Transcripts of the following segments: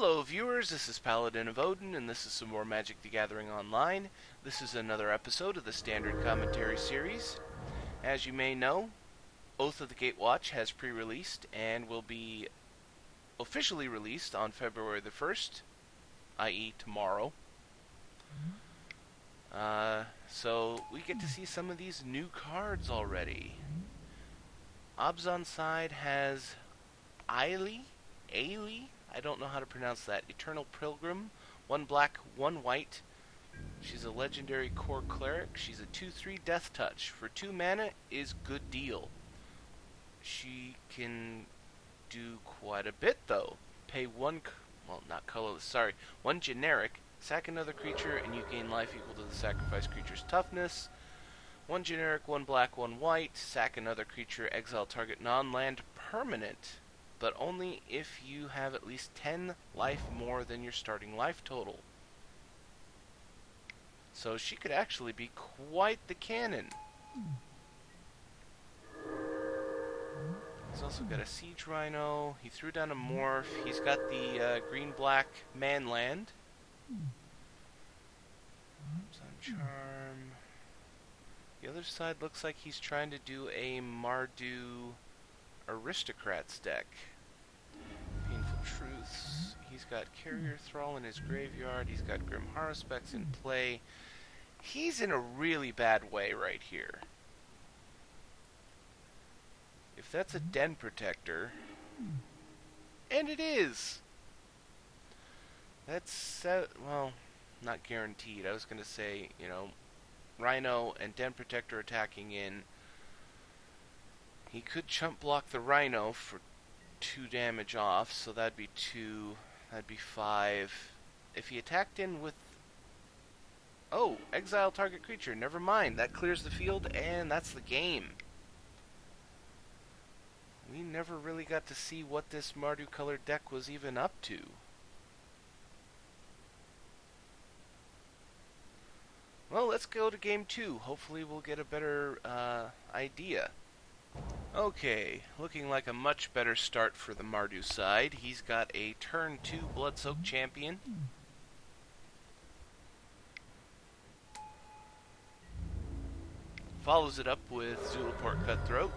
Hello viewers, this is Paladin of Odin, and this is some more Magic the Gathering Online. This is another episode of the Standard Commentary Series. As you may know, Oath of the Gatewatch has pre-released and will be officially released on February the 1st, i.e. tomorrow. So we get to see some of these new cards already. Abzan side has Ailey? I don't know how to pronounce that. Eternal Pilgrim. 1 black, 1 white. She's a legendary core cleric. She's a 2/3 death touch. For 2 mana is good deal. She can do quite a bit though. Pay 1, well not colorless, sorry, 1 generic. Sack another creature and you gain life equal to the sacrificed creature's toughness. 1 generic, 1 black, 1 white. Sack another creature, exile target non-land permanent. But only if you have at least 10 life more than your starting life total. So she could actually be quite the cannon. He's also got a Siege Rhino. He threw down a Morph. He's got the green-black Manland. Abzan Charm. The other side looks like he's trying to do a Mardu Aristocrats deck. Painful Truths. He's got Carrier Thrall in his graveyard. He's got Grim Haruspex in play. He's in a really bad way right here. If that's a Den Protector, and it is, that's, well, not guaranteed. I was going to say, you know, Rhino and Den Protector attacking in. He could chump block the Rhino for 2 damage off, so that'd be 2, that'd be 5. If he attacked in with... Oh, exile target creature, never mind. That clears the field, and that's the game. We never really got to see what this Mardu colored deck was even up to. Well, let's go to game 2. Hopefully we'll get a better idea. Okay, looking like a much better start for the Mardu side. He's got a turn 2 Bloodsoaked Champion. Follows it up with Zulaport Cutthroat.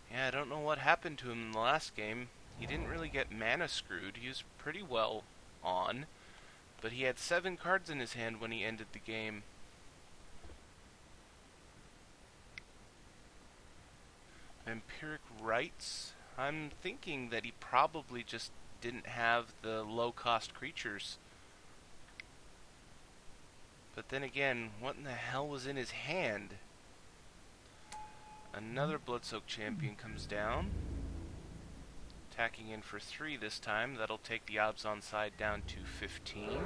Yeah, I don't know what happened to him in the last game. He didn't really get mana screwed. He was pretty well on. But he had 7 cards in his hand when he ended the game. Vampiric Rites. I'm thinking that he probably just didn't have the low-cost creatures. But then again, what in the hell was in his hand? Another Bloodsoaked Champion comes down. Attacking in for 3 this time. That'll take the Abzan side down to 15.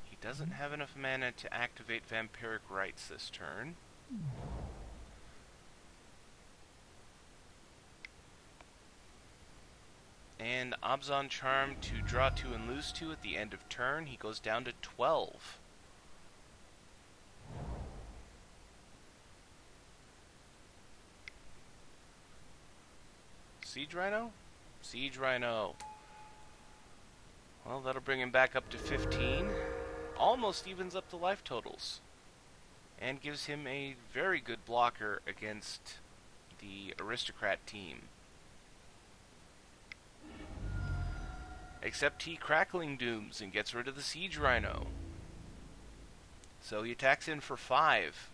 He doesn't have enough mana to activate Vampiric Rites this turn. And Abzan Charm to draw 2 and lose 2 at the end of turn. He goes down to 12. Siege Rhino? Siege Rhino. Well, that'll bring him back up to 15. Almost evens up the life totals. And gives him a very good blocker against the Aristocrat team. Except he Crackling Dooms and gets rid of the Siege Rhino. So he attacks in for 5.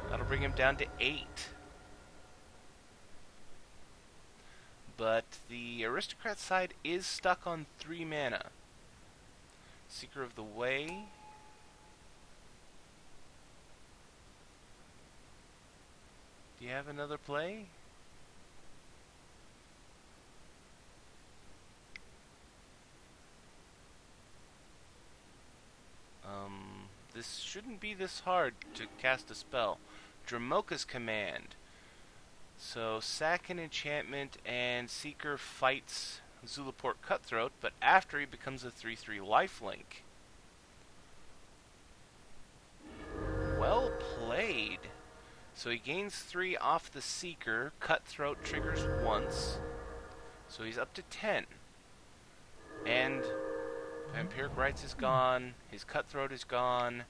That'll bring him down to 8. But the Aristocrat side is stuck on 3 mana. Seeker of the Way. Do you have another play? This shouldn't be this hard to cast a spell. Dramoka's Command. So, sack an enchantment and Seeker fights Zulaport Cutthroat, but after he becomes a 3/3 lifelink. So he gains 3 off the Seeker. Cutthroat triggers once. So he's up to 10. And Vampiric Rites is gone. His Cutthroat is gone.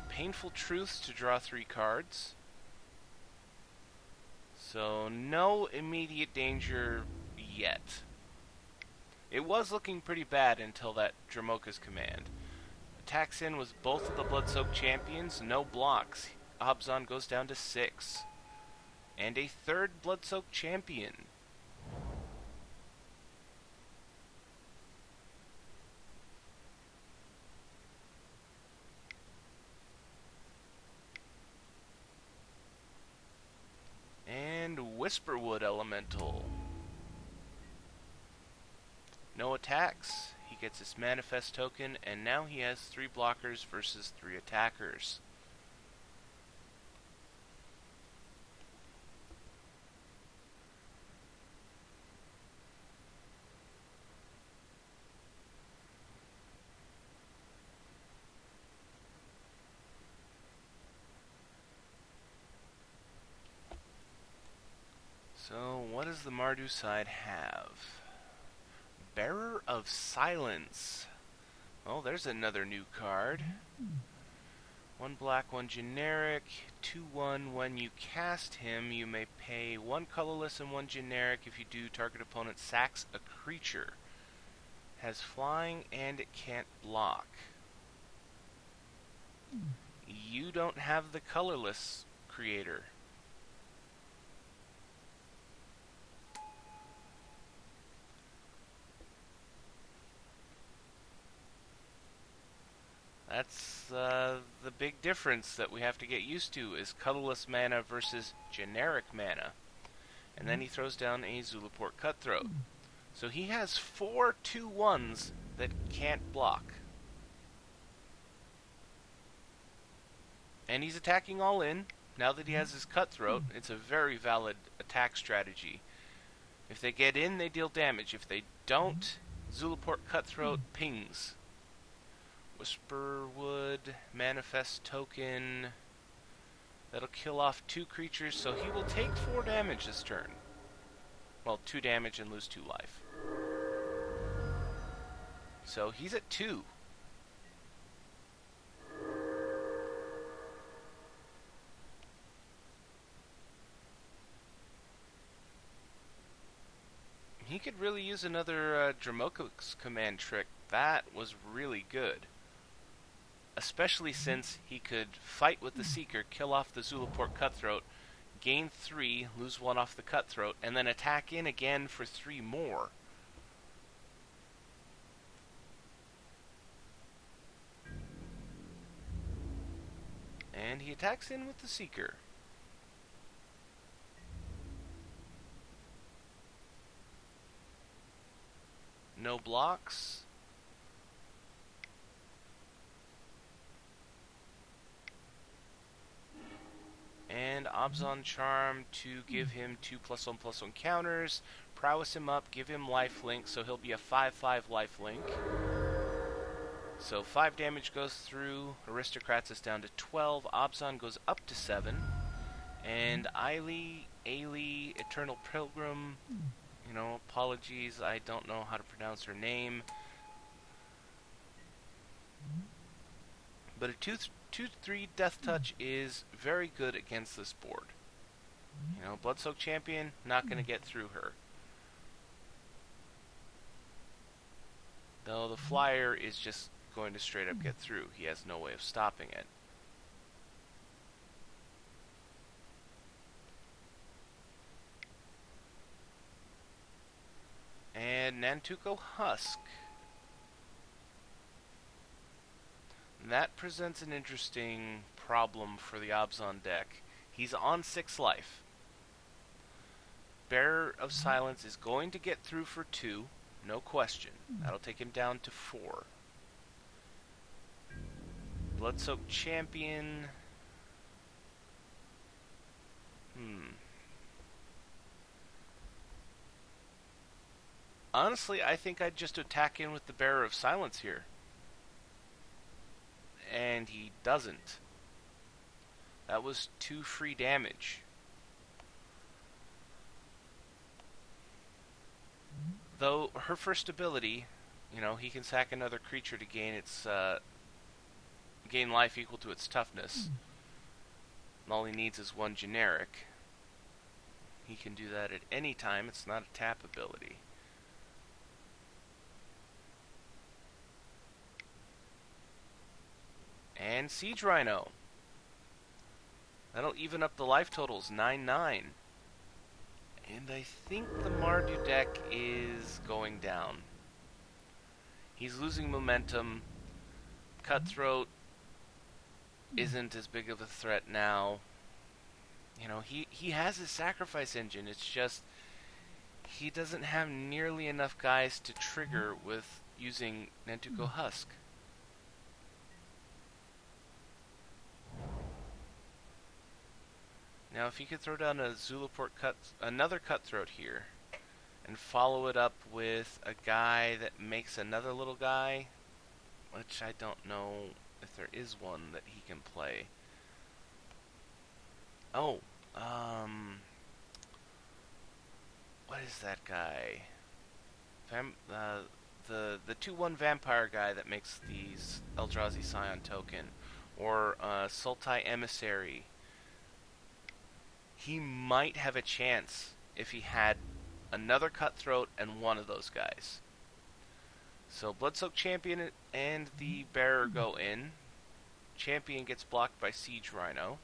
Painful Truths to draw 3 cards. So no immediate danger yet. It was looking pretty bad until that Dramoka's command. Attacks in with both of the Blood-Soaked Champions, no blocks. Abzan goes down to 6. And a third Blood-Soaked Champion. And Whisperwood Elemental. No attacks. He gets his Manifest token, and now he has 3 blockers versus 3 attackers. So, what does the Mardu side have? Bearer of Silence. Oh, there's another new card. 1 black, 1 generic. 2/1. When you cast him, you may pay 1 colorless and 1 generic. If you do, target opponent sacks a creature. Has flying and it can't block. You don't have the colorless creator. That's the big difference that we have to get used to, is colorless mana versus generic mana. And then he throws down a Zulaport Cutthroat. So he has 4 2/1s that can't block. And he's attacking all in. Now that he has his Cutthroat, it's a very valid attack strategy. If they get in, they deal damage. If they don't, Zulaport Cutthroat pings. Whisperwood, Manifest token. That'll kill off 2 creatures, so he will take 4 damage this turn. Well, 2 damage and lose 2 life. So he's at 2. He could really use another Dramoka's command trick. That was really good. Especially since he could fight with the Seeker, kill off the Zulaport Cutthroat, gain 3, lose 1 off the Cutthroat, and then attack in again for 3 more. And he attacks in with the Seeker. No blocks. And Abzan Charm to give him 2+1/+1 counters, prowess him up, give him lifelink, so he'll be a 5/5 lifelink. So 5 damage goes through, Aristocrats is down to 12, Abzan goes up to 7, and Ailey, Eternal Pilgrim, apologies, I don't know how to pronounce her name. But a 2/3 Death Touch is very good against this board. Blood-Soaked Champion, not going to get through her. Though the Flyer is just going to straight up get through. He has no way of stopping it. And Nantuko Husk. That presents an interesting problem for the Abzan deck. He's on 6 life. Bearer of Silence is going to get through for 2, no question. That'll take him down to 4. Blood-Soaked Champion. Honestly, I think I'd just attack in with the Bearer of Silence here. And he doesn't. That was 2 free damage. Though her first ability, you know, he can sack another creature to gain its gain life equal to its toughness. And all he needs is 1 generic. He can do that at any time. It's not a tap ability. And Siege Rhino. That'll even up the life totals, 9-9. And I think the Mardu deck is going down. He's losing momentum. Cutthroat isn't as big of a threat now. You know, he has his sacrifice engine. It's just he doesn't have nearly enough guys to trigger with using MTGO Husk. Now, if he could throw down a Zulaport another Cutthroat here, and follow it up with a guy that makes another little guy, which I don't know if there is one that he can play. Oh, what is that guy? The 2/1 vampire guy that makes these Eldrazi Scion token, or Sultai Emissary. He might have a chance if he had another Cutthroat and one of those guys. So Bloodsoaked Champion and the Bearer go in. Champion gets blocked by Siege Rhino.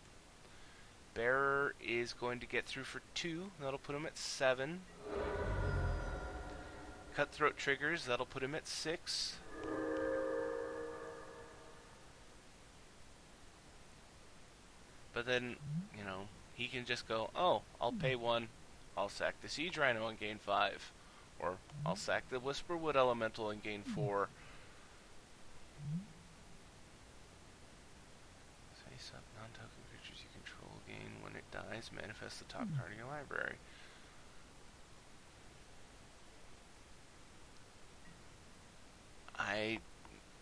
Bearer is going to get through for 2. That'll put him at 7. Cutthroat triggers. That'll put him at 6. But then, you know, he can just go, oh, I'll pay 1, I'll sack the Siege Rhino and gain 5. Or, I'll sack the Whisperwood Elemental and gain 4. Face up non-token creatures you control gain when it dies, manifest the top card of your library.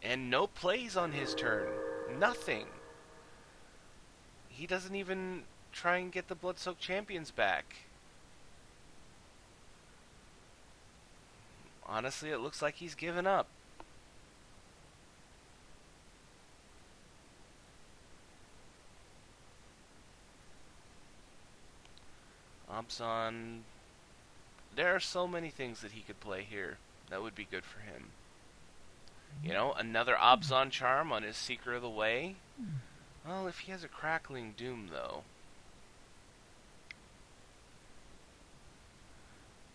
And no plays on his turn. Nothing. He doesn't even try and get the Bloodsoaked Champions back. Honestly, it looks like he's given up. Abzan. There are so many things that he could play here that would be good for him. You know, another Abzan Charm on his Seeker of the Way. Well, if he has a Crackling Doom, though.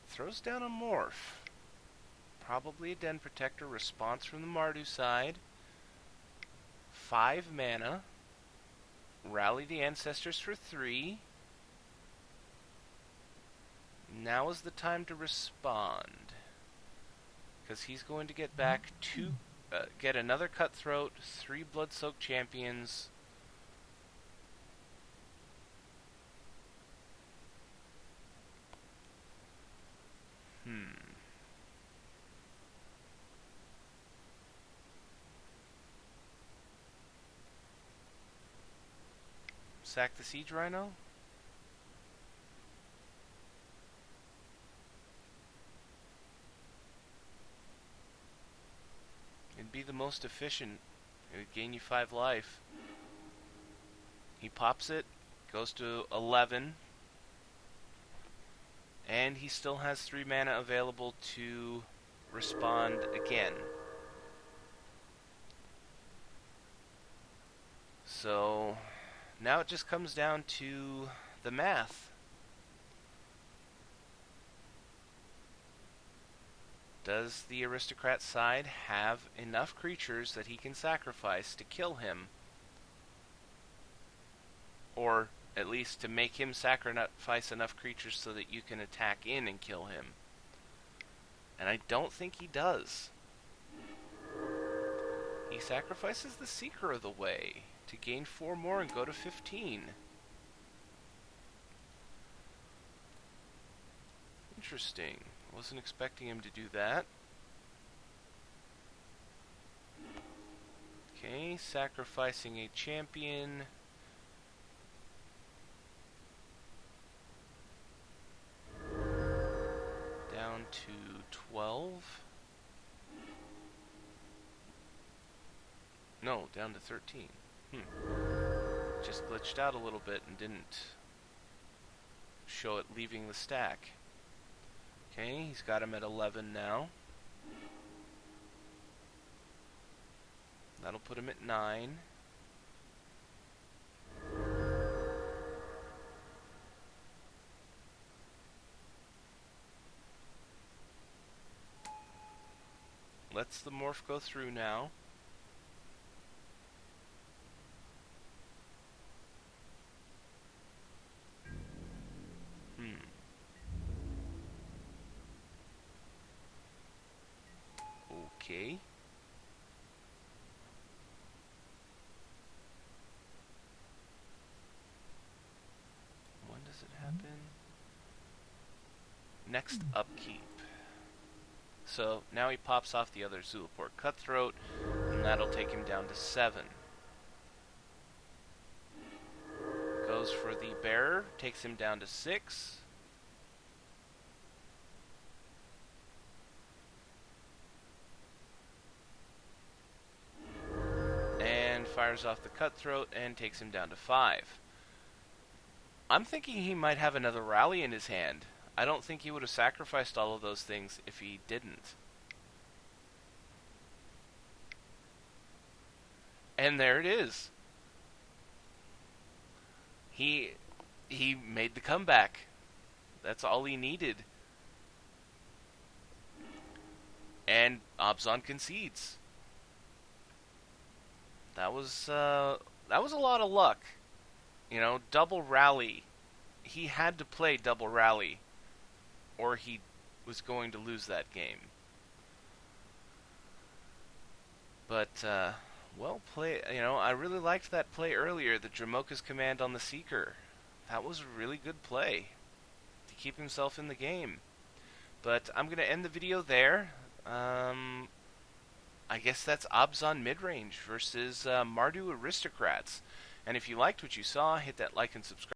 Throws down a Morph. Probably a Den Protector. Response from the Mardu side. 5 mana. Rally the Ancestors for 3. Now is the time to respond. Because he's going to get back 2... get another Cutthroat, 3 Bloodsoaked Champions. Sack the Siege Rhino? It'd be the most efficient. It would gain you 5 life. He pops it, goes to 11, and he still has 3 mana available to respond again. So now it just comes down to the math. Does the Aristocrat side have enough creatures that he can sacrifice to kill him? Or at least to make him sacrifice enough creatures so that you can attack in and kill him? And I don't think he does. He sacrifices the Seeker of the Way to gain 4 more and go to 15. Interesting. Wasn't expecting him to do that. Okay, sacrificing a champion. No, down to 13. Just glitched out a little bit and didn't show it leaving the stack. Okay, he's got him at 11 now. That'll put him at 9. Let's the morph go through now. Okay. When does it happen? Next upkeep. So now he pops off the other Zulaport Cutthroat, and that'll take him down to 7. Goes for the Bearer, takes him down to 6. And fires off the Cutthroat and takes him down to 5. I'm thinking he might have another rally in his hand. I don't think he would have sacrificed all of those things if he didn't. And there it is. He made the comeback. That's all he needed. And Abzan concedes. That was a lot of luck. You know, double rally. He had to play double rally, or he was going to lose that game. But, well played. You know, I really liked that play earlier, the Dramoka's command on the Seeker. That was a really good play to keep himself in the game. But I'm going to end the video there. I guess that's Abzan Midrange versus Mardu Aristocrats. And if you liked what you saw, hit that like and subscribe.